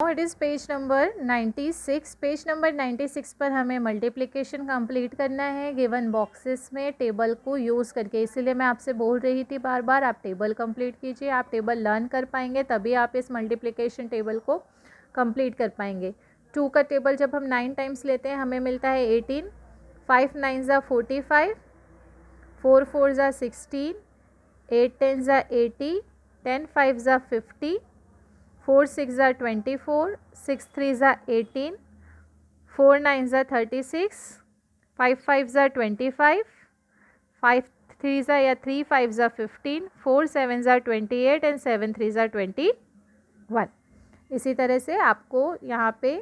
It is page number 96। Page number 96 पर हमें multiplication complete करना है गिवन बॉक्सेस में टेबल को यूज़ करके। इसीलिए मैं आपसे बोल रही थी बार बार आप टेबल कंप्लीट कीजिए, आप टेबल लर्न कर पाएंगे तभी आप इस मल्टीप्लिकेशन टेबल को कंप्लीट कर पाएंगे। 2 का टेबल जब हम 9 टाइम्स लेते हैं हमें मिलता है 18, 5 9 ज़ा 45, 4 4 ज़ा 16, 8 10 ज़ा 80, 10 5 ज़ा 50, 4 6 ज़ा 24, 6 3 ज़ा 18, 4 9 ज़ा 36, 5 5 ज़ा 25, 5 3 ज़ा या 3 5 ज़ा 15, 4 7 ज़ा 28 एंड 7 3 ज़ा 21। इसी तरह से आपको यहाँ पे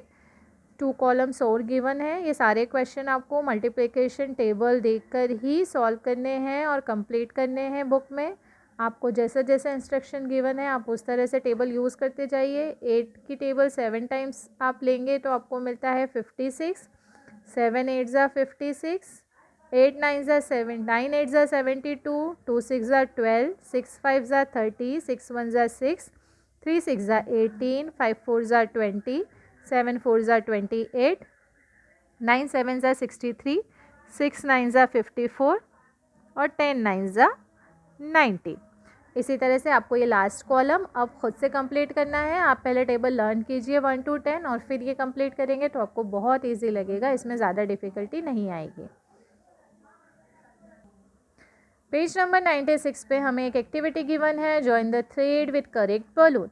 2 कॉलम्स और गिवन है। ये सारे क्वेश्चन आपको मल्टीप्लिकेशन टेबल देखकर ही सॉल्व करने हैं और कंप्लीट करने हैं। बुक में आपको जैसा जैसा इंस्ट्रक्शन गिवन है आप उस तरह से टेबल यूज़ करते जाइए। 8 की टेबल 7 टाइम्स आप लेंगे तो आपको मिलता है 56, 7 8 ज़ा 56, 8 9 ज़ा 7, 9 8 ज़ा 72, 2 6 ज़ा 12, 6 5 ज़ा 30, 6 1 ज़ा 6, 3 6 ज़ा 18, 5 4 ज़ा 20, 7 4 ज़ा 28, 9 7 ज़ा 63, 6 9 ज़ा 54 और 10 9 ज़ा 90। इसी तरह से आपको ये लास्ट कॉलम अब खुद से कंप्लीट करना है। आप पहले टेबल लर्न कीजिए 1 to 10 और फिर ये कंप्लीट करेंगे तो आपको बहुत ईजी लगेगा, इसमें ज़्यादा डिफ़िकल्टी नहीं आएगी। पेज नंबर 96 पे हमें एक एक्टिविटी गिवन है, join the thread with correct balloon.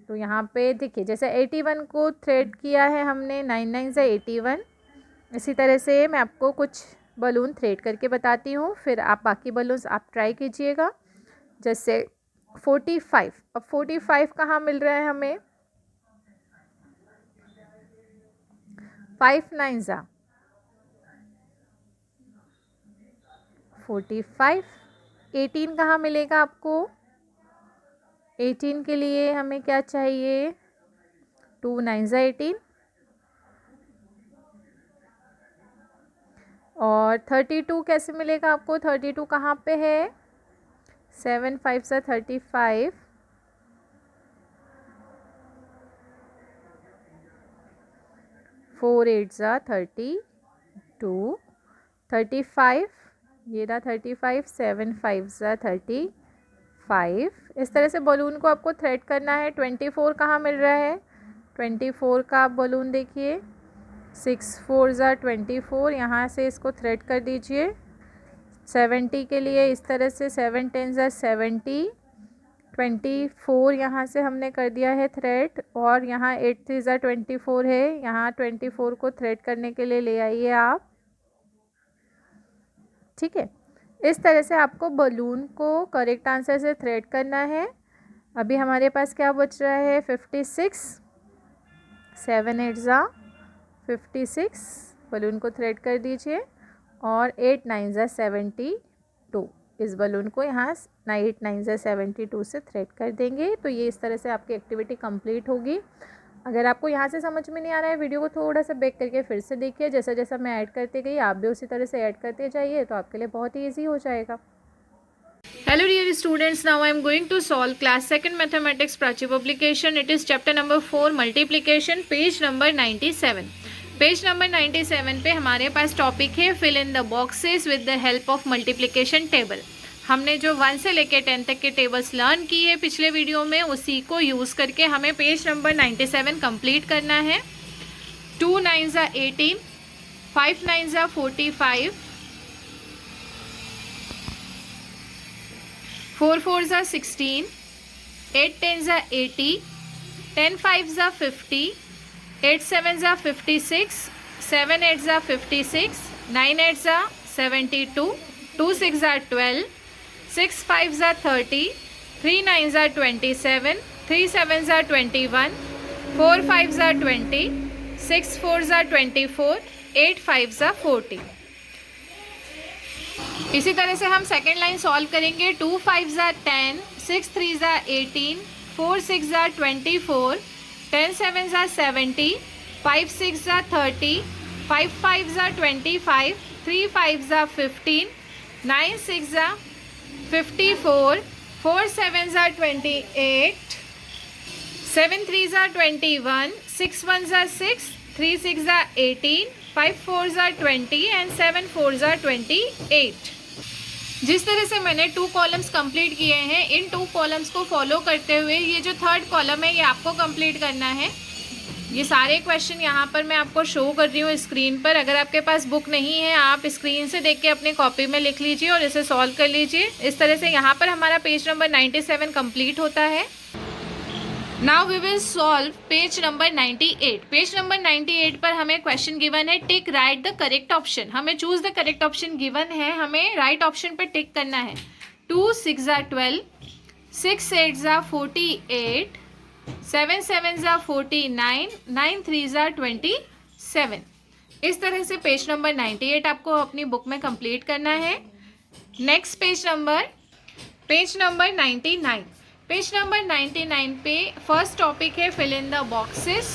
तो यहाँ पे देखिए जैसे 81 को थ्रेड किया है हमने, 9 9 ज़ा 81। इसी तरह से मैं आपको कुछ बलून थ्रेड करके बताती हूँ, फिर आप बाकी बलून्स आप ट्राई कीजिएगा। जैसे 45, अब 45 कहाँ मिल रहा है हमें, 5 9 ज़ा 45। 18 कहाँ मिलेगा आपको, 18 के लिए हमें क्या चाहिए, 2 9 ज़ा 18। और 32 कैसे मिलेगा आपको, 32 कहाँ पे है, 7 5 ज़ा 35, 4 8 ज़ा 32, 35 ये रहा 35, 7 5 ज़ा 35। इस तरह से बलून को आपको थ्रेड करना है। 24 कहाँ मिल रहा है, 24 का आप बलून देखिए, 6 4 ज़ा 24, यहाँ से इसको थ्रेड कर दीजिए। 70 के लिए इस तरह से 7 10 ज़ा 70, 24 यहाँ से हमने कर दिया है थ्रेड, और यहाँ 8 3 ज़ा 24 है, यहाँ 24 को थ्रेड करने के लिए ले आइए आप। ठीक है, इस तरह से आपको बलून को करेक्ट आंसर से थ्रेड करना है। अभी हमारे पास क्या बच रहा है, 56, 7 8 ज़ा 56, बलून को थ्रेड कर दीजिए, और 8 9 ज़ा 72, इस बलून को यहाँ 8 9 ज़ा 72 से थ्रेड कर देंगे। तो ये इस तरह से आपकी एक्टिविटी कंप्लीट होगी। अगर आपको यहाँ से समझ में नहीं आ रहा है, वीडियो को थोड़ा सा बैक करके फिर से देखिए, जैसा जैसा मैं ऐड करते गई आप भी उसी तरह से ऐड करते जाइए, तो आपके लिए बहुत ही ईजी हो जाएगा। Hello dear students, now I am going to solve class 2nd mathematics Prachi publication. It is chapter number 4 multiplication, page number 97. Page number 97 पे हमारे पास टॉपिक है fill in the boxes with the help of multiplication table. हमने जो 1 से लेकर 10 तक के टेबल्स लर्न किए पिछले वीडियो में, उसी को यूज़ करके हमें पेज नंबर 97 कंप्लीट करना है। 2 9 ज़ा 18, 5 9 ज़ा 45, 4 4 ज़ा 16, 8 10 ज़ा 80, 10 5 ज़ा 50, 8 7 ज़ा 56, 7 8 ज़ा 56, 9 8 ज़ा 72, 2 6 ज़ा 12, 6 5 ज़ा 30, 3 9 ज़ा 27, 3 7 ज़ा 21, 4 5 ज़ा 20, 6 4 ज़ा 24, 8 5 ज़ा 40। इसी तरह से हम सेकेंड लाइन सॉल्व करेंगे। 2 5 ज़ा 10, 6 3 ज़ा 18, 4 6 ज़ा 24, 10 7 ज़ा 70, 5 6 ज़ा 30, 5 5 ज़ा 25, 3 5 ज़ा 15, 9 6 ज़ा 54, 4 7 ज़ा 28, 7 3s are 21, 6 1s are 6, 3 6s are 18, 5 4s are 20 and 7 4s are 28। जिस तरह से मैंने 2 कॉलम्स कंप्लीट किए हैं, इन 2 कॉलम्स को फॉलो करते हुए ये जो थर्ड कॉलम है ये आपको कंप्लीट करना है। ये सारे क्वेश्चन यहाँ पर मैं आपको शो कर रही हूँ स्क्रीन पर। अगर आपके पास बुक नहीं है आप स्क्रीन से देख के अपनी कॉपी में लिख लीजिए और इसे सॉल्व कर लीजिए। इस तरह से यहाँ पर हमारा पेज नंबर 97 कंप्लीट होता है। Now we will solve page number 98। Page number 98 पर हमें क्वेश्चन गिवन है, tick write the correct option. हमें choose the correct option given है, हमें राइट ऑप्शन पर टिक करना है। 2 6 are 12, 6 8 are 48, 7 7 are 49, 9 3 are 27। इस तरह से पेज नंबर 98 आपको अपनी बुक में कंप्लीट करना है। Next page number 99। Page number 99 पे फर्स्ट टॉपिक है फिल इन द बॉक्सेस।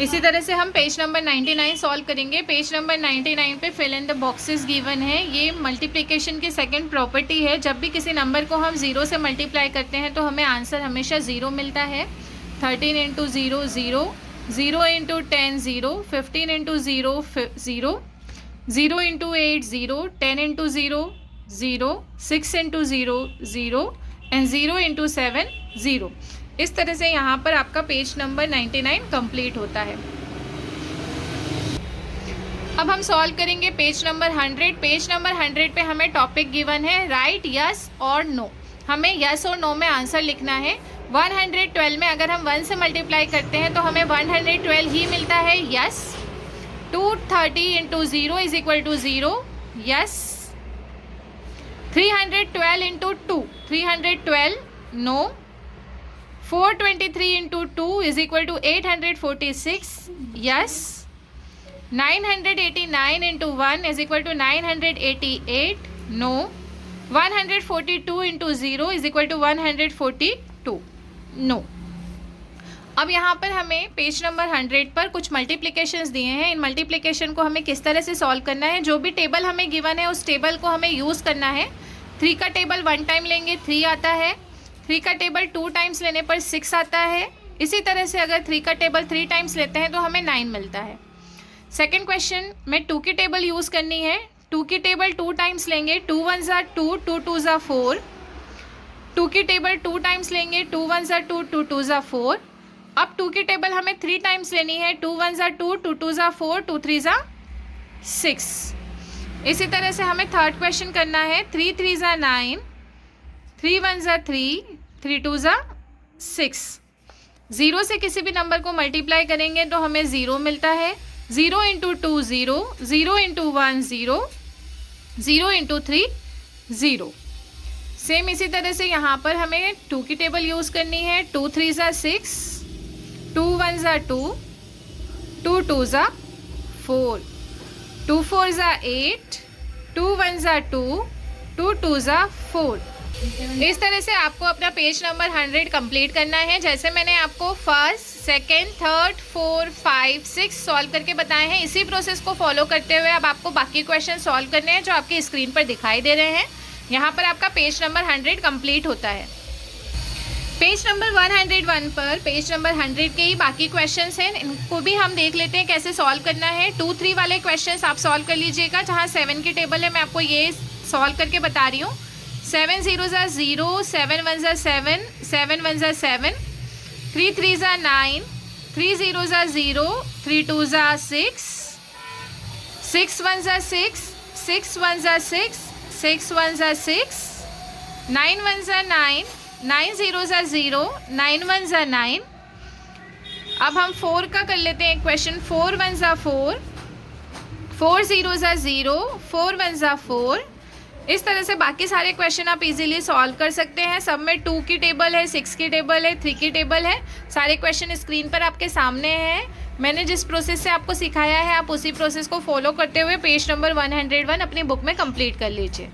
इसी तरह से हम पेज नंबर 99 सॉल्व करेंगे। पेज नंबर 99 पे fill in the boxes given है। ये मल्टीप्लिकेशन की सेकंड प्रॉपर्टी है। जब भी किसी नंबर को हम 0 से मल्टीप्लाई करते हैं तो हमें आंसर हमेशा 0 मिलता है। 13 into 0 0, 0 into 10 0, 15 into 0 0, 0 into 8 0, 10 into 0 0, 6 into 0 0 and 0 into 7 0। इस तरह से यहाँ पर आपका पेज नंबर 99 कंप्लीट होता है। अब हम सॉल्व करेंगे पेज नंबर 100। पेज नंबर 100 पे हमें टॉपिक गिवन है राइट यस और नो। हमें यस और नो में आंसर लिखना है। 112 में अगर हम 1 से मल्टीप्लाई करते हैं तो हमें 112 ही मिलता है, yes. 230 into 0 is equal to 0, yes. 312 into 2, 312 no. 423 into 2 is equal to 846, yes. 989 into 1 is equal to 988, no. 142 into 0 is equal to 142, no. अब यहाँ पर हमें पेज नंबर 100 पर कुछ मल्टीप्लिकेशंस दिए हैं। इन मल्टीप्लिकेशन को हमें किस तरह से सॉल्व करना है, जो भी टेबल हमें गिवन है उस टेबल को हमें यूज़ करना है। 3 का टेबल 1 टाइम लेंगे 3 आता है, 3 का टेबल 2 टाइम्स लेने पर 6 आता है। इसी तरह से अगर 3 का टेबल 3 टाइम्स लेते हैं तो हमें 9 मिलता है। सेकेंड क्वेश्चन में 2 की टेबल यूज़ करनी है। 2 की टेबल 2 टाइम्स लेंगे, 2 1s are 2, 2 2s are 4। 2 की टेबल 2 टाइम्स लेंगे, 2 1s are 2, 2 2s are 4। अब 2 की टेबल हमें 3 टाइम्स लेनी है, 2 1s are 2, 2 2s are 4, 2 3s are 6। इसी तरह से हमें थर्ड क्वेश्चन करना है। 3 3s are 9, 3 1s are 3, 3 2s are 6। 0 से किसी भी नंबर को मल्टीप्लाई करेंगे तो हमें 0 मिलता है। 0 इंटू 2 0, 0 इंटू 1 0, 0 इंटू 3 0। सेम इसी तरह से यहाँ पर हमें 2 की टेबल यूज़ करनी है। 2 3s are 6, 2 1s are 2, 2 2s are 4, 2 4s are 8, 2 1s are 2, 2 2s are 4। इस तरह से आपको अपना पेज नंबर 100 कंप्लीट करना है। जैसे मैंने आपको फर्स्ट, सेकेंड, थर्ड, 4, 5, 6 सॉल्व करके बताए हैं, इसी प्रोसेस को फॉलो करते हुए अब आपको बाकी क्वेश्चन सॉल्व करने हैं जो आपकी स्क्रीन पर दिखाई दे रहे हैं। यहाँ पर आपका पेज नंबर 100 कंप्लीट होता है। पेज नंबर 101 पर पेज नंबर 100 के ही बाकी क्वेश्चंस हैं, इनको भी हम देख लेते हैं कैसे सॉल्व करना है। 2 3 वाले क्वेश्चंस आप सॉल्व कर लीजिएगा। जहाँ 7 की टेबल है मैं आपको ये सॉल्व करके बता रही हूँ। 7 0s are 0, 7 1s are 7, 7 1s are 7, 3 3s are 9, 3 0s are 0, 3 2s are 6, 6 1s are 6, 6 1s are 6, 6 1s are 6, 9 1s are 9, 9 0s are 0, 9 1s are 9। अब हम 4 का कर लेते हैं question. 4 1s are 4, 4 0s are 0, 4 1s are 4। इस तरह से बाकी सारे क्वेश्चन आप इजीली सॉल्व कर सकते हैं। सब में 2 की टेबल है, 6 की टेबल है, 3 की टेबल है। सारे क्वेश्चन स्क्रीन पर आपके सामने हैं। मैंने जिस प्रोसेस से आपको सिखाया है आप उसी प्रोसेस को फॉलो करते हुए पेज नंबर 101 अपनी बुक में कंप्लीट कर लीजिए।